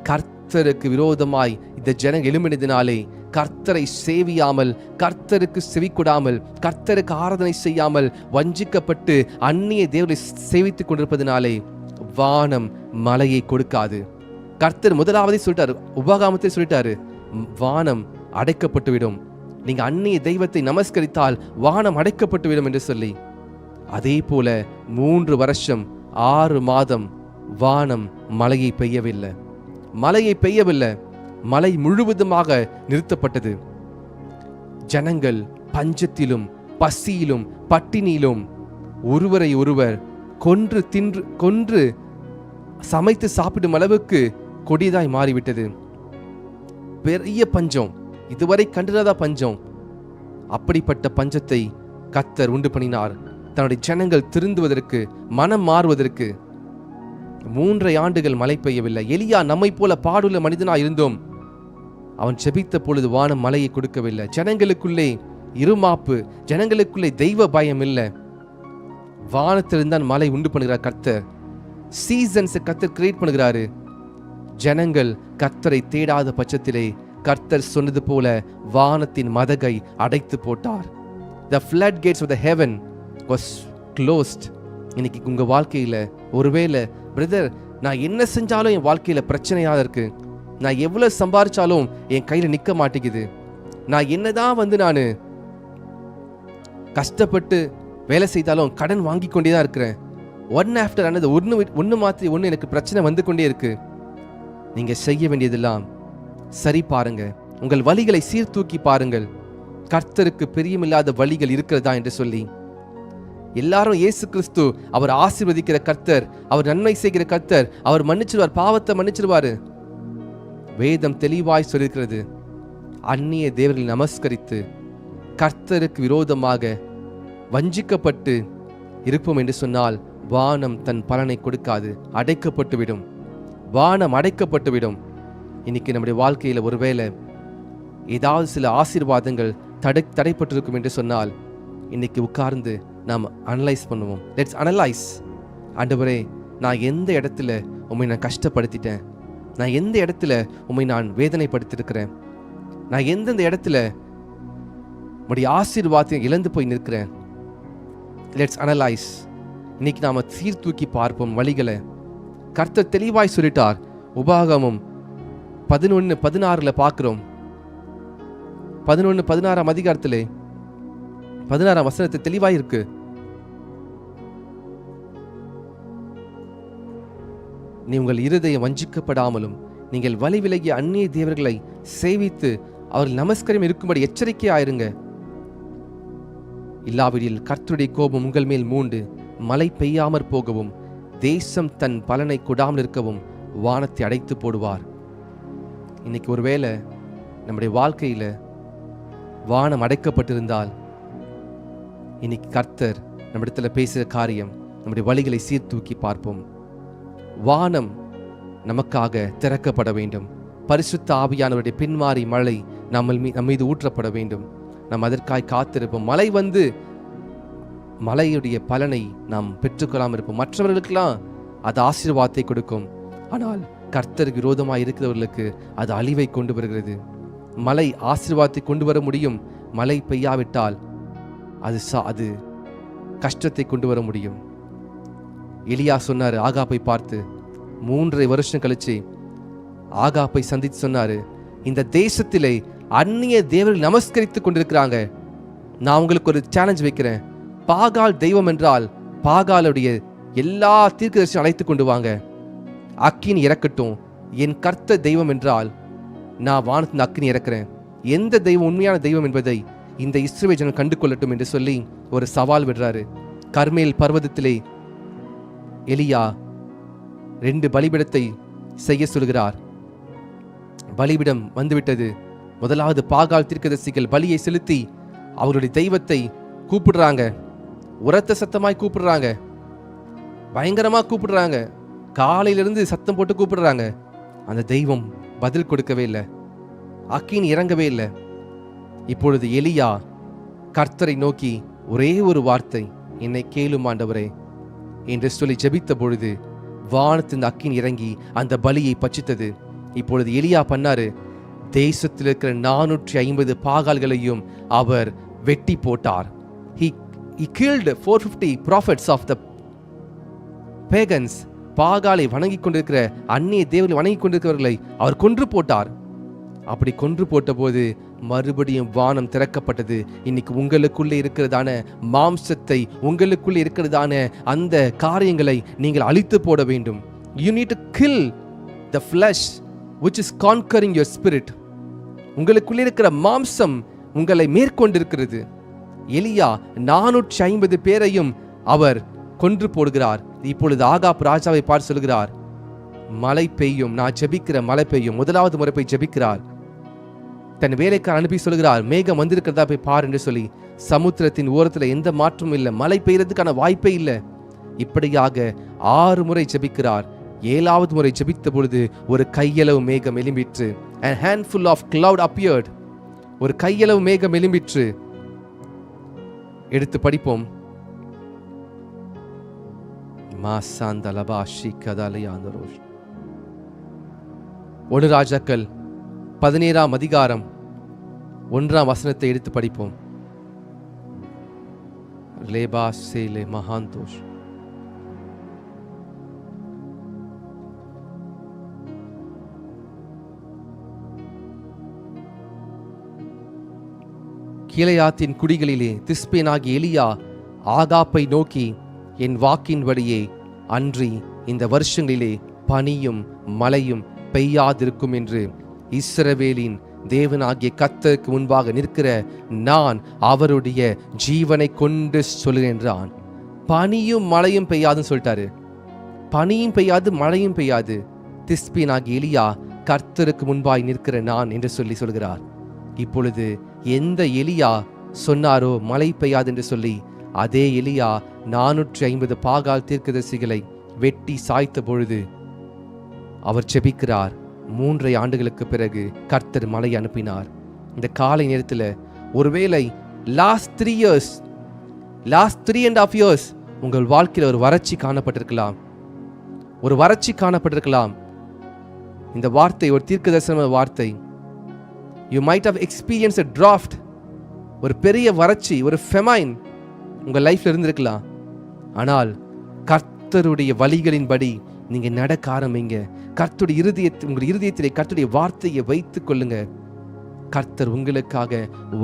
கர்த்தருக்கு விரோதமாய் இந்த ஜனங்கள் எழும்பினதினாலே கர்த்தரை சேவியாமல், கர்த்தருக்கு செவிக்கொடாமல், கர்த்தருக்கு ஆராதனை செய்யாமல், வஞ்சிக்கப்பட்டு அந்நிய தேவனை சேவித்துக் கொண்டிருப்பதினாலே வானம் மழையை கொடுக்காது. கர்த்தர் முதலாவதே சொல்லிட்டாரு, உபகாமத்தை சொல்லிட்டாரு, வானம் அடைக்கப்பட்டு விடும். நீங்க அந்நிய தெய்வத்தை நமஸ்கரித்தால் வானம் அடைக்கப்பட்டு விடும் என்று சொல்லி, அதே போல 3 வருஷம் 6 மாதம் வானம் மழையை பெய்யவில்லை. மழை முழுவதுமாக நிறுத்தப்பட்டது. ஜனங்கள் பஞ்சத்திலும் பசியிலும் பட்டினியிலும் ஒருவரை ஒருவர் கொன்று சமைத்து சாப்பிடும் அளவுக்கு கொடியதாய் மாறிவிட்டது. பெரிய பஞ்சம், இதுவரை கண்டிராத பஞ்சம். அப்படிப்பட்ட பஞ்சத்தை கர்த்தர் உண்டு பண்ணினார். தன்னுடைய ஜனங்கள் திருந்துவதற்கு, மனம் மாறுவதற்கு 3 ஆண்டுகள் மழை பெய்யவில்லை. எலியா நம்மை போல பாடுள்ள மனிதனா இருந்தோம். அவன் செபித்த பொழுது வானம் மழையை கொடுக்கவில்லை. ஜனங்களுக்குள்ளே இருமாப்பு, ஜனங்களுக்குள்ளே தெய்வ பயம் இல்லை. வானத்திலிருந்தான் மழை உண்டு பண்ணுகிறார் கர்த்தர். சீசன்ஸ் கர்த்தர் கிரியேட் பண்ணுகிறாரு. ஜனங்கள் கர்த்தரை தேடாத பட்சத்திலே கர்த்தர் சொன்னது போல வானத்தின் மதகை அடைத்து போட்டார். The floodgates of the heaven was closed. இன்னைக்கு உங்க வாழ்க்கையில ஒருவேளை, பிரதர், நான் என்ன செஞ்சாலும் என் வாழ்க்கையில பிரச்சனையாக இருக்கு, நான் எவ்வளவு சம்பாதிச்சாலும் என் கையில நிக்க மாட்டேங்குது, நான் என்னதான் நான் கஷ்டப்பட்டு வேலை செய்தாலும் கடன் வாங்கி கொண்டேதான் இருக்கிறேன், ஒன் ஆஃப்டர் அனதர், ஒன்று மாத்திரை ஒன்று எனக்கு பிரச்சனை வந்து கொண்டே இருக்கு. நீங்க செய்ய வேண்டியதெல்லாம் சரி பாருங்க, உங்கள் வழிகளை சீர்தூக்கி பாருங்கள். கர்த்தருக்கு பிரியமில்லாத வழிகள் இருக்கிறதா என்று சொல்லி, எல்லாரும் இயேசு கிறிஸ்து அவர் ஆசீர்வதிக்கிற கர்த்தர், அவர் நன்மை செய்கிற கர்த்தர், அவர் மன்னிச்சிருவார், பாவத்தை மன்னிச்சிருவாரு. வேதம் தெளிவாய் சொல்லிருக்கிறது, அந்நிய தேவர்களை நமஸ்கரித்து கர்த்தருக்கு விரோதமாக வஞ்சிக்கப்பட்டு இருப்போம் என்று சொன்னால் வானம் தன் பலனை கொடுக்காது, அடைக்கப்பட்டுவிடும். வானம் அடைக்கப்பட்டுவிடும். இன்னைக்கு நம்முடைய வாழ்க்கையில் ஒருவேளை ஏதாவது சில ஆசீர்வாதங்கள் தடைப்பட்டிருக்கும் என்று சொன்னால், இன்னைக்கு உட்கார்ந்து நாம் அனலைஸ் பண்ணுவோம். Let's analyse. ஆண்டவரே, நான் எந்த இடத்துல உம்மை நான் கஷ்டப்படுத்திட்டேன், நான் எந்த இடத்துல உம்மை நான் வேதனைப்படுத்திருக்கிறேன், நான் எந்தெந்த இடத்துல உம்முடைய ஆசீர்வாதத்தை இழந்து போய் நிற்கிறேன். Let's analyse. இன்னைக்கு நாம சீர்தூக்கி பார்ப்போம் வழிகளை. கர்த்தர் தெளிவாய் சொல்லிட்டார். உபாகமம் 11:16 பார்க்கிறோம். 11:16 அதிகாரத்திலே 16 வசனத்தை தெளிவாய் இருக்கு. நீ உங்கள் இருதயம் வஞ்சிக்கப்படாமலும் நீங்கள் வழி விலகிய அந்நிய தேவர்களை சேவித்து அவர்கள் நமஸ்காரம் இருக்கும்படி எச்சரிக்கையாயிருங்க. இல்லாவிடில் கர்த்தருடைய கோபம் உங்கள் மேல் மூண்டு மழை பெய்யாமற் போகவும் தேசம் தன் பலனை கொடாமல் இருக்கவும் வானத்தை அடைத்து போடுவார். இன்னைக்கு ஒருவேளை நம்முடைய வாழ்க்கையில் வானம் அடைக்கப்பட்டிருந்தால், இன்னைக்கு கர்த்தர் நம்மிடத்தில் பேசுகிற காரியம், நம்முடைய வழிகளை சீர்தூக்கி பார்ப்போம். வானம் நமக்காக திறக்கப்பட வேண்டும். பரிசுத்த ஆவியானவருடைய பின்மாறி மழை நம்ம மீது ஊற்றப்பட வேண்டும். நாம் அதற்காய் காத்திருப்போம். மழை வந்து மழையுடைய பலனை நாம் பெற்றுக்கொள்ளாமல் இருப்போம். மற்றவர்களுக்கெல்லாம் அது ஆசீர்வாதத்தை கொடுக்கும். ஆனால் கர்த்தருக்கு விரோதமாக இருக்கிறவர்களுக்கு அது அழிவை கொண்டு வருகிறது. மழை ஆசீர்வாதத்தை கொண்டு வர முடியும். மழை பெய்யாவிட்டால் அது கஷ்டத்தை கொண்டு வர முடியும். எலியா சொன்னார் ஆகாப்பை பார்த்து, 3.5 வருஷம் கழிச்சு ஆகாப்பை சந்தித்து சொன்னாரு, இந்த தேசத்திலே அந்நிய தேவர்கள் நமஸ்கரித்து கொண்டிருக்கிறாங்க. நான் உங்களுக்கு ஒரு சேலஞ்ச் வைக்கிறேன். பாகால் தெய்வம் என்றால் பாகாலுடைய எல்லா தீர்க்கதரிசியும் அழைத்து கொண்டு வாங்க, அக்கினி இறக்கட்டும். என் கர்த்தர் தெய்வம் என்றால் நான் வானத்தின் அக்கினி இறக்கிறேன். எந்த தெய்வம் உண்மையான தெய்வம் என்பதை இந்த இஸ்ரவேல் ஜனம் கண்டு கொள்ளட்டும் என்று சொல்லி ஒரு சவால் விடுறாரு. கர்மேல் பர்வதத்திலே எலியா 2 பலிபீடத்தை செய்ய சொல்கிறார். பலிபீடம் வந்துவிட்டது. முதலாவது பாகால் தீர்க்கதரிசிகள் பலியை செலுத்தி அவருடைய தெய்வத்தை கூப்பிடுறாங்க. உரத்த சத்தமாய் கூப்பிடுறாங்க, பயங்கரமா கூப்பிடுறாங்க, காலையிலிருந்து சத்தம் போட்டு கூப்பிடுறாங்க. அந்த தெய்வம் பதில் கொடுக்கவே இல்லை, அக்கினி இறங்கவே இல்லை. இப்பொழுது எலியா கர்த்தரை நோக்கி ஒரே ஒரு வார்த்தை, என்னை கேளும் ஆண்டவரே என்று சொல்லி ஜெபித்த பொழுது வானத்தின் அக்கினி இறங்கி அந்த பலியை பட்சித்தது. இப்பொழுது எலியா பண்ணாரு, தேசத்தில் இருக்கிற 450 பாகால்களையும் அவர் வெட்டி போட்டார். He killed 450 prophets of the pagans. பாகாலை வணங்கி கொண்டிருக்கிற அந்நிய தேவர்களை வணங்கி கொண்டிருக்கிறவர்களை அவர் கொன்று போட்டார். அப்படி கொன்று போட்ட போது மறுபடியும் வானம் திறக்கப்பட்டது. இன்னைக்கு உங்களுக்குள்ளே இருக்கிறதான மாம்சத்தை, உங்களுக்குள்ளே இருக்கிறதான அந்த காரியங்களை நீங்கள் அழித்து போட வேண்டும். You need to kill the flesh which is conquering your spirit. உங்களுக்குள்ளே இருக்கிற மாம்சம் உங்களை மேற்கொண்டிருக்கிறது. எலியா 450 பேரையும் அவர் கொன்று போடுகிறார். இப்பொழுது ஆகாப் ராஜாவை பார்த்து சொல்கிறார், மழை பெய்யும், நான் ஜெபிக்கிற மழை பெய்யும். முதலாவது முறை போய் ஜெபிக்கிறார். தன் வேலைக்காரன் அனுப்பி சொல்கிறார், மேகம் வந்திருக்கிறதா போய் பார் என்று சொல்லி. சமுத்திரத்தின் ஓரத்தில் எந்த மாற்றமும் இல்லை, மழை பெய்யறதுக்கான வாய்ப்பே இல்லை. இப்படியாக 6 முறை ஜெபிக்கிறார். 7வது முறை ஜெபித்த பொழுது ஒரு கையளவு மேகம் எழும்பிற்று. A handful of cloud appeared. ஒரு கையளவு மேகம் எழும்பிற்று. எடுத்து படிப்போம். ஒன்று ராஜாக்கள் 17ஆம் அதிகாரம் 1ஆம் வசனத்தை எடுத்து படிப்போம். லேபாசேலே மகாந்தோஷ். கீலேயாத்தின் குடிகளிலே திஸ்பேனாகிய எலியா ஆகாப்பை நோக்கி, என் வாக்கின்படியே அன்றி இந்த வருஷங்களிலே பனியும் மழையும் பெய்யாதிருக்கும் என்று இஸ்ரவேலின் தேவனாகிய கர்த்தருக்கு முன்பாக நிற்கிற நான் அவருடைய ஜீவனை கொண்டு சொல்லுகின்றான். பனியும் மழையும் பெய்யாதுன்னு சொல்லிட்டாரு. பனியும் பெய்யாது, மழையும் பெய்யாது. திஸ்பேனாகிய எலியா கர்த்தருக்கு முன்பாய் நிற்கிற நான் என்று சொல்கிறார். இப்பொழுது எந்த எலியா சொன்னாரோ மழை பெய்யாது என்று சொல்லி, அதே எலியா 450 பாகால் தீர்க்கதரிசிகளை வெட்டி சாய்த்த பொழுது அவர் ஜெபிக்கிறார். 3 ஆண்டுகளுக்கு பிறகு கர்த்தர் மழை அனுப்பினார். இந்த காலை நேரத்தில் ஒருவேளை லாஸ்ட் 3.5 years உங்கள் வாழ்க்கையில் ஒரு வறட்சி காணப்பட்டிருக்கலாம். இந்த வார்த்தை ஒரு தீர்க்கதரிசன வார்த்தை. You might have experienced a drought. ஒரு பெரிய வறட்சி, ஒரு ஃபெமைன் உங்கள் லைஃப்ல இருந்திருக்கலாம். ஆனால் கர்த்தருடைய வழிகளின்படி நீங்க நடக்க ஆரம்பிங்க. உங்கள் இருதயத்திலே கர்த்தருடைய வார்த்தையை வைத்துக் கொள்ளுங்க. கர்த்தர் உங்களுக்காக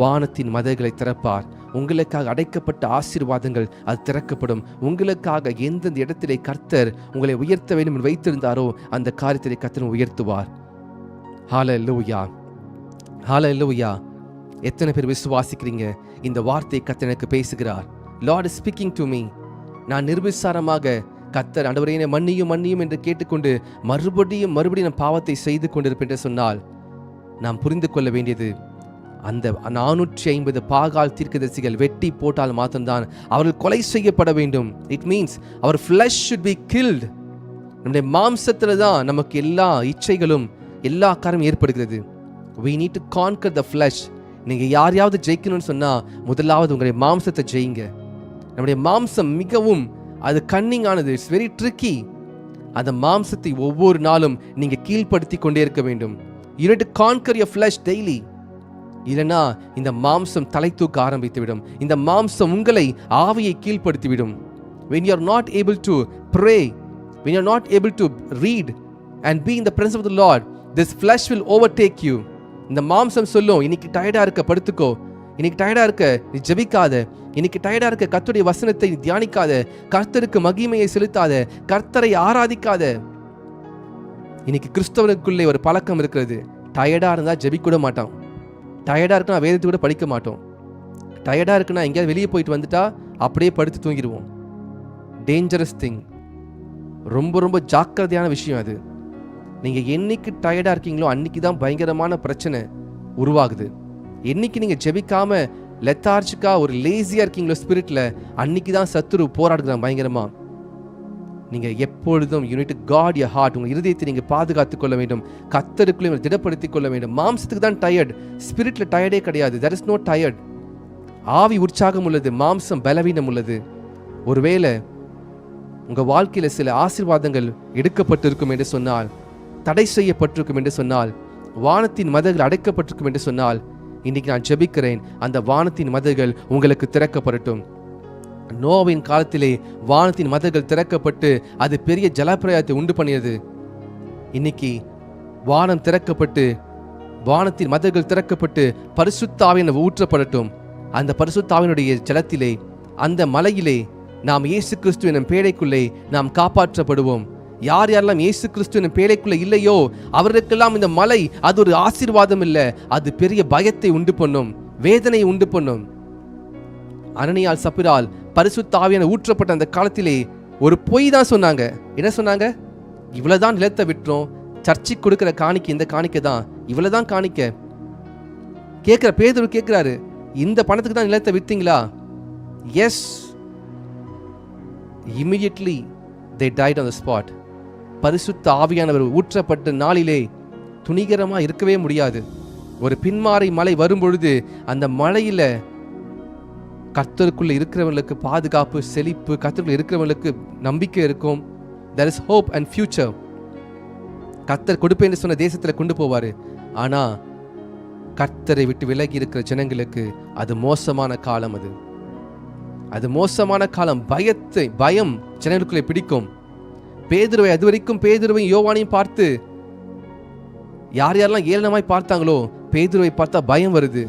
வானத்தின் மதகுகளை திறப்பார். உங்களுக்காக அடைக்கப்பட்ட ஆசீர்வாதங்கள் அது திறக்கப்படும். உங்களுக்காக எந்தெந்த இடத்திலே கர்த்தர் உங்களை உயர்த்த வேண்டும் என்று வைத்திருந்தாரோ அந்த காரியத்திலே கர்த்தர் உயர்த்துவார். ஹல்லேலூயா, ஹல்லேலூயா. எத்தனை பேர் விசுவாசிக்கிறீங்க? இந்த வார்த்தை கர்த்தர் எனக்கு பேசுகிறார். Lord is speaking to me. நான் நிர்விசாரமாக கர்த்தர் ஆண்டவரே என்னை மன்னியும் என்று கேட்டுக்கொண்டு மறுபடியும் நான் பாவத்தை செய்து கொண்டிருப்பேன் என்று சொன்னால் நாம் புரிந்து கொள்ள வேண்டியது, அந்த 450 பாகால் தீர்க்கதரிசிகள் வெட்டி போட்டால் மாத்திரம்தான் அவர்கள் கொலை செய்யப்பட வேண்டும். இட் மீன்ஸ் அவர் flesh should be killed. நம்முடைய மாம்சத்துல தான் நமக்கு எல்லா இச்சைகளும் எல்லா காரணமும் ஏற்படுகிறது. we need to conquer the flesh. நீங்க யாரையாவது ஜெயிக்கணும்னு சொன்னா முதலாவது உங்களுடைய மாம்சத்தை ஜெயிங்க. நம்முடைய மாம்சம் மிகவும் அது கன்னிங் ஆனது, இட்ஸ் வெரி ட்ரிக்கி. அந்த மாம்சத்தை ஒவ்வொரு நாளும் நீங்க கீழ்ப்படுத்தி கொண்டே இருக்க வேண்டும். you need to conquer your flesh daily. இல்லைனா இந்த மாம்சம் தலை தூக்க ஆரம்பித்துவிடும். இந்த மாம்சம் உங்களை ஆவியை கீழ்ப்படுத்திவிடும். when you are not able to pray, when you are not able to read and be in the presence of the Lord, this flesh will overtake you. இந்த மாம்சம் சொல்லும், இன்னைக்கு டயர்டா இருக்க படுத்துக்கோ, இன்னைக்கு டயர்டா இருக்க நீ ஜெபிக்காத, இன்னைக்கு டயர்டா இருக்க கர்த்தருடைய வசனத்தை தியானிக்காத, கர்த்தருக்கு மகிமையை செலுத்தாத, கர்த்தரை ஆராதிக்காத. இன்னைக்கு கிறிஸ்தவனுக்குள்ளே ஒரு பழக்கம் இருக்கிறது, டயர்டா இருந்தா ஜெபிக்கூட மாட்டான், டயர்டா இருக்குன்னா வேதத்தை கூட படிக்க மாட்டோம், டயர்டா இருக்குன்னா எங்கேயாவது வெளியே போயிட்டு வந்துட்டா அப்படியே படுத்து தூங்கிடுவோம். டேஞ்சரஸ் திங், ரொம்ப ரொம்ப ஜாக்கிரதையான விஷயம் அது. நீங்க என்னைக்கு டயர்டா இருக்கீங்களோ அன்னைக்கு தான் பயங்கரமான பிரச்சனை உருவாகுது. என்னைக்கு நீங்க ஜெபிக்காம லெத்தார்ஜிக்கா ஒரு லேசியா இருக்கீங்களோ ஸ்பிரிட்ல, அன்னைக்கு தான் சத்துரு போராடுகிறான் பயங்கரமா. நீங்க எப்பொழுதும் you need to guard your heart. உங்க இருதயத்தை நீங்க பாதுகாத்துக் கொள்ள வேண்டும், கர்த்தருக்குள்ளே திடப்படுத்திக் கொள்ள வேண்டும். மாம்சத்துக்கு தான் டயர்ட், ஸ்பிரிட்ல டயர்டே கிடையாது. there is no tired. ஆவி உற்சாகம் உள்ளது, மாம்சம் பலவீனம் உள்ளது. ஒருவேளை உங்க வாழ்க்கையில சில ஆசீர்வாதங்கள் எடுக்கப்பட்டிருக்கும் என்று சொன்னால், தடை செய்யப்பட்டிருக்கும் என்று சொன்னால், வானத்தின் மதகுகள் அடைக்கப்பட்டிருக்கும் என்று சொன்னால், இன்னைக்கு நான் ஜெபிக்கிறேன், அந்த வானத்தின் மதகுகள் உங்களுக்கு திறக்கப்படட்டும். நோவின் காலத்திலே வானத்தின் மதகுகள் திறக்கப்பட்டு அது பெரிய ஜலப்பிரளயத்தை உண்டு பண்ணியது. இன்னைக்கு வானம் திறக்கப்பட்டு, வானத்தின் மதகுகள் திறக்கப்பட்டு பரிசுத்த ஆவியானவர் ஊற்றப்படட்டும். அந்த பரிசுத்த ஆவியினுடைய ஜலத்திலே, அந்த மலையிலே நாம் இயேசு கிறிஸ்து எனும் பேழைக்குள்ளே நாம் காப்பாற்றப்படுவோம். யார் யாரெல்லாம் இயேசு கிறிஸ்து எனும் பேழைக்குள்ளே இல்லையோ அவர்களுக்கெல்லாம் இந்த மலை அது ஒரு ஆசீர்வாதம் இல்லை, அது பெரிய பயத்தை உண்டு பண்ணும், வேதனையை உண்டு பண்ணும். அனனியால் சப்பிரால் பரிசுத்த ஆவியானவர் ஊற்றப்பட்ட அந்த காலத்திலே ஒரு பொய் தான் சொன்னாங்க. என்ன சொன்னாங்க? இவ்வளவுதான் நிலத்தை விட்டுறோம், சர்ச்சுக்கு கொடுக்கிற காணிக்கை இந்த காணிக்கை தான், இவ்வளவுதான் காணிக்கை. கேட்கிற பேதுரு கேட்கிறாரு, இந்த பணத்துக்கு தான் நிலத்தை வித்தீங்களா? S. Immediately they died on the spot. பரிசுத்த ஆவியானவர் ஊற்றப்பட்ட நாளிலே துணிகரமா இருக்கவே முடியாது. ஒரு பின்மாறை மலை வரும்பொழுது அந்த மலையில கர்த்தருக்குள்ள இருக்கிறவங்களுக்கு பாதுகாப்பு, செழிப்பு, கர்த்தருக்குள்ள இருக்கிறவங்களுக்கு நம்பிக்கை இருக்கும். there is hope and future. கர்த்தர் கொடுப்பேன்னு சொன்ன தேசத்துல கொண்டு போவாரு. ஆனா கர்த்தரை விட்டு விலகி இருக்கிற ஜனங்களுக்கு அது மோசமான காலம். அது மோசமான காலம். பயம் ஜனங்களுக்குள்ளே பிடிக்கும். பேதுருவை அதுவரைக்கும் பேதுருவையும் யோவானையும் பார்த்து யார் யாரெல்லாம் ஏளனமாய் பார்த்தாங்களோ, பேதுருவை பார்த்தா பயம் வருது.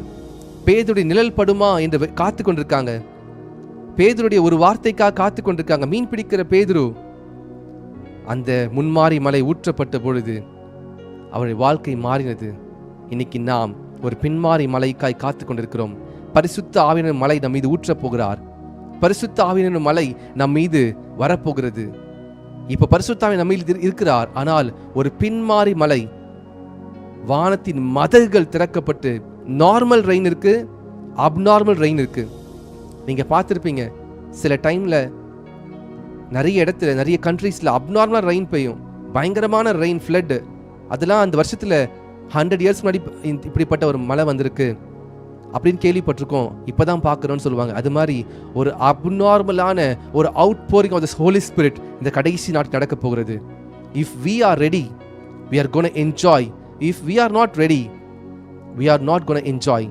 பேதுருடைய நிழல் படுமா என்று காத்து கொண்டிருக்காங்க. பேதுருடைய ஒரு வார்த்தைக்காக காத்து கொண்டிருக்காங்க. மீன் பிடிக்கிற பேதுரு அந்த முன்மாறி மலை ஊற்றப்பட்ட பொழுது அவருடைய வாழ்க்கை மாறினது. இன்னைக்கு நாம் ஒரு பின்மாறி மலைக்காய் காத்து கொண்டிருக்கிறோம். பரிசுத்த ஆவியானவர் மலை நம் மீது ஊற்றப் போகிறார். பரிசுத்த ஆவியானவர் மலை நம் மீது வரப்போகிறது. இப்ப பரிசுத்த ஆவியானவர் நம்ம மீது இருக்கிறார். ஆனால் ஒரு பின்மாறி மலை, வானத்தின் மதகுகள் திறக்கப்பட்டு நார்மல் ரெயின் இருக்கு, அப்நார்மல் ரெயின் இருக்கு. நீங்க பார்த்துருப்பீங்க, சில டைம்ல நிறைய இடத்துல நிறைய கண்ட்ரீஸ்ல அப்நார்மலா ரெயின் பெய்யும், பயங்கரமான ரெயின், ஃப்ளட். அதெல்லாம் அந்த வருஷத்துல 100 இயர்ஸ் முன்னாடி இப்படிப்பட்ட ஒரு மழை வந்திருக்கு அப்படின்னு கேள்விப்பட்டிருக்கோம், இப்பதான் பார்க்குறோன்னு சொல்லுவாங்க. அது மாதிரி ஒரு அப்நார்மலான ஒரு outpouring of the Holy Spirit இந்த கடைசி நாட்கள் நடக்க போகிறது. If we are ready, we are gonna enjoy. If we are not ready, we are not gonna enjoy.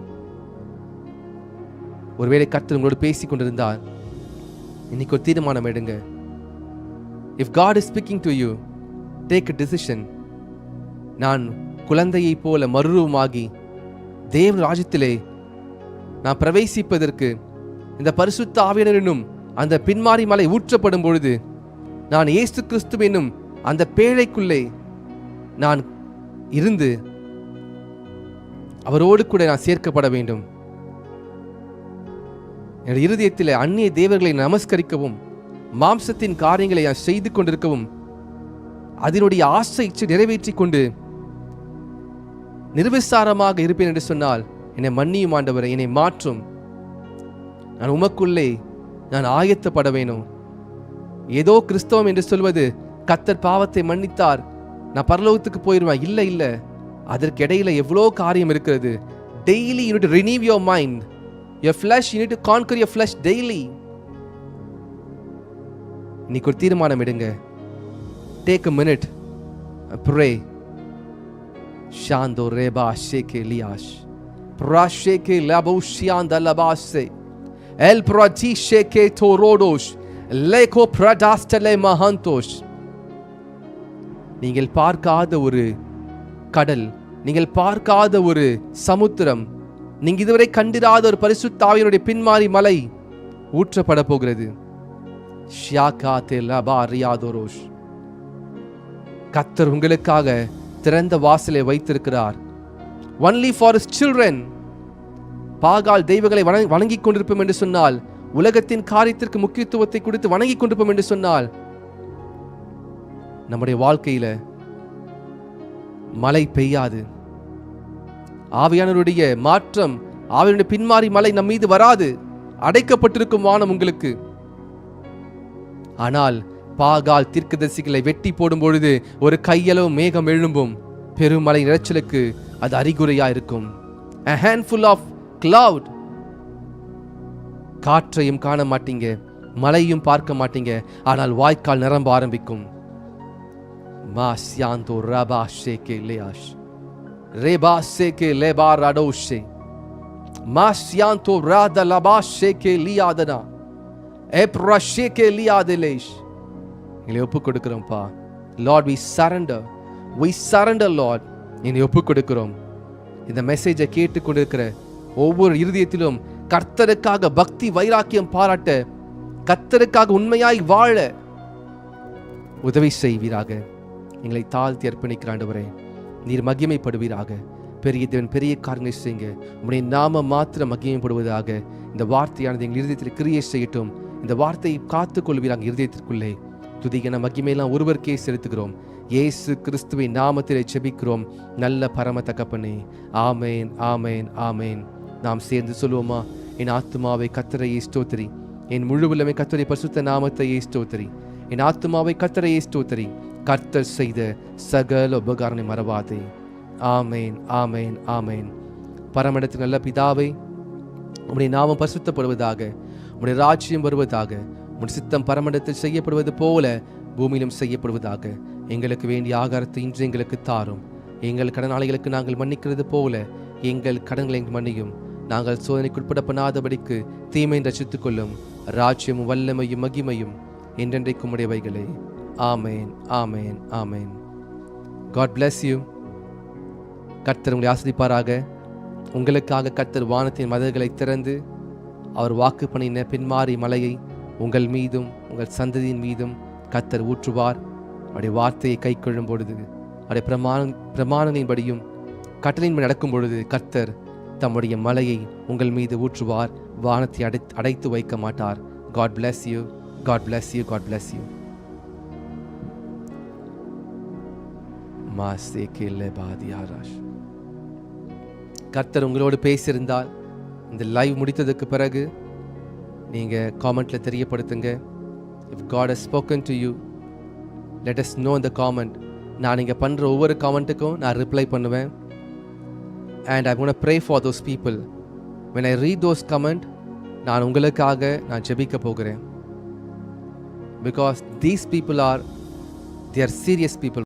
ஒருவேளை கர்த்தர் உங்களோடு பேசி கொண்டிருந்தார், இன்னைக்கு ஒரு தீர்மானம் எடுங்க. If God is speaking to you, take a decision. நான் குழந்தையை போல மறுரூபமாகி தேவ ராஜ்யத்திலே நான் பிரவேசிப்பதற்கு இந்த பரிசுத்த ஆவியானவர் என்னும் அந்த பின்மாறி மலை ஊற்றப்படும் பொழுது நான் இயேசு கிறிஸ்து என்னும் அந்த பேழைக்குள்ளே நான் இருந்து அவரோடு கூட நான் சேர்க்கப்பட வேண்டும். என்னுடைய இருதயத்தில் அந்நிய தேவர்களை நமஸ்கரிக்கவும், மாம்சத்தின் காரியங்களை நான் செய்து கொண்டிருக்கவும், அதனுடைய ஆசை நிறைவேற்றி கொண்டு நிர்விசாரமாக இருப்பேன் என்று சொன்னால் என்னை மன்னியும் ஆண்டவரே, என்னை மாற்றும். நான் உமக்குள்ளே நான் ஆயத்தப்பட வேணும். ஏதோ கிறிஸ்தவம் என்று சொல்வது கர்த்தர் பாவத்தை மன்னித்தார், நான் பரலோகத்துக்கு போயிடுவேன். இல்லை இல்லை, அதற்கு இடையில எவ்வளோ காரியம் இருக்கிறது. Daily you need to renew your mind, your flush, you need to conquer your flush daily. இன்னைக்கு ஒரு தீர்மானம் எடுங்க. Take a minute, pray. Shando reba sheke liash prasheke labo shianda labase el prati sheke torodos leko pradastale mahantos. நீங்கள் பார்க்காத ஒரு கடல், நீங்கள் பார்க்காத ஒரு சமுத்திரம், நீங்க இதுவரை கண்டிராத ஒரு பரிசுத்த ஆவியினுடைய பின்மாறி மலை ஊற்றப்பட போகிறது. ஷியாகாதே லபா ரியாதோரோஷ். கர்த்தர் உங்களுக்காக திறந்த வாசலை வைத்திருக்கிறார். Only for his children. பாகால் தெய்வங்களை வணங்கிக் கொண்டிருப்போம் என்று சொன்னால், உலகத்தின் காரியத்திற்கு முக்கியத்துவத்தை கொடுத்து வணங்கிக் கொண்டிருப்போம் என்று சொன்னால், நம்முடைய வாழ்க்கையில மழை பெய்யாது. ஆவியானவருடைய மாற்றம், ஆவியானுடைய பின்மாறி மழை நம் மீது வராது. அடைக்கப்பட்டிருக்கும் வானம் உங்களுக்கு. ஆனால் பாகால் தீர்க்கதரிசிகளை வெட்டி போடும் பொழுது ஒரு கையளவு மேகம் எழும்பும். பெருமழை இரைச்சலுக்கு அது அறிகுறியா இருக்கும். A handful of cloud. காற்றையும் காண மாட்டீங்க, மழையும் பார்க்க மாட்டீங்க, ஆனால் வாய்க்கால் நிரம்ப ஆரம்பிக்கும். மாஸ்யாந்தோ ரபா ஷேகே லேயாஷ் ரேபா ஷேகே லேபா ராடோஷே மாஸ்யாந்தோ ராத லபா ஷேகே லியாதனா எப்ரா ஷேகே லியாதலேஷ். எங்களை ஒப்புக் கொடுக்கிறோம்ப்பா. Lord, we surrender Lord. என்னை ஒப்புக் கொடுக்கிறோம். இந்த மெசேஜை கேட்டுக்கொண்டிருக்கிற ஒவ்வொரு இருதயத்திலும் கர்த்தருக்காக பக்தி வைராக்கியம் பாராட்ட, கர்த்தருக்காக உண்மையாய் வாழ உதவி செய்வீராக. எங்களை தாழ்த்தி அர்ப்பணிக்கிற ஆண்டவரே, நீர் மகிமைப்படுவீராக. பெரிய தேவன், பெரிய காரியங்களை செய்யுங்க. உம்முடைய நாம மாத்திரம் மகிமைப்படுவதாக. இந்த வார்த்தையானது எங்கள் இருதயத்தில் கிரியை செய்யட்டும். இந்த வார்த்தையை காத்துக் கொள்வீராக. இருதயத்திற்குள்ளே துதிகன மகிமையெல்லாம் ஒருவருக்கே செலுத்துகிறோம். இயேசு கிறிஸ்துவின் நாமத்திலே ஜெபிக்கிறோம் நல்ல பரம தகப்பனே. ஆமேன், ஆமேன், ஆமேன். நாம் சேர்ந்து சொல்லுவோமா? என் ஆத்துமாவை கர்த்தரையே ஸ்தோத்திரி, என் முழுவலுமே கர்த்தருடைய பரிசுத்த நாமத்தையே ஸ்தோத்திரி. என் ஆத்துமாவை கர்த்தரையே ஸ்தோத்திரி, கர்த்தர் செய்த சகல உபகாரங்களை மறவாதே. ஆமேன், ஆமேன், ஆமேன். பரமஇடத்தில் நல்ல பிதாவே, உம்முடைய நாமம் பரிசுத்தப்படுவதாக, உம்முடைய ராஜ்யம் வருவதாக, உம்முடைய சித்தம் பரமண்டத்தில் செய்யப்படுவது போல பூமியிலும் செய்யப்படுவதாக. எங்களுக்கு வேண்டிய ஆகாரத்தை இன்று எங்களுக்கு தாரும். எங்கள் கடனாளிகளுக்கு நாங்கள் மன்னிக்கிறது போல எங்கள் கடன்களை மன்னியும். நாங்கள் சோதனைக்குட்பட பண்ணாதபடிக்கு தீமையை ரசித்துக் கொள்ளும். ராஜ்யமும் வல்லமையும் மகிமையும் என்றென்றைக்கும் உடையவைகளே. ஆமேன், ஆமேன், ஆமேன். God bless you. கர்த்தர் உங்களை ஆசீர்வதிப்பாராக. உங்களுக்காக கர்த்தர் வானத்தின் மதகுகளை திறந்து அவர் வாக்கு பண்ணின பின்மாறி மலையை உங்கள் மீதும் உங்கள் சந்ததியின் மீதும் கர்த்தர் ஊற்றுவார். அவருடைய வார்த்தையை கை கொள்ளும் பொழுது, அவருடைய பிரமாணங்களின்படியும் கட்டளையின்படி நடக்கும் பொழுது கர்த்தர் தம்முடைய மலையை உங்கள் மீது ஊற்றுவார். வானத்தை அடைத்து வைக்க மாட்டார். God bless you. God bless you. God bless you. கர்த்தர் உங்களோடு பேசியிருந்தால் இந்த லைவ் முடித்ததுக்கு பிறகு நீங்கள் காமெண்ட்ல தெரியப்படுத்துங்க. If God has spoken to you, let us know in the comment. நான் நீங்கள் பண்ணுற ஒவ்வொரு காமெண்ட்டுக்கும் நான் ரிப்ளை பண்ணுவேன். And I'm going to pray for those people. When I read those comments, நான் உங்களுக்காக நான் ஜெபிக்க போகிறேன். Because these people they are serious people.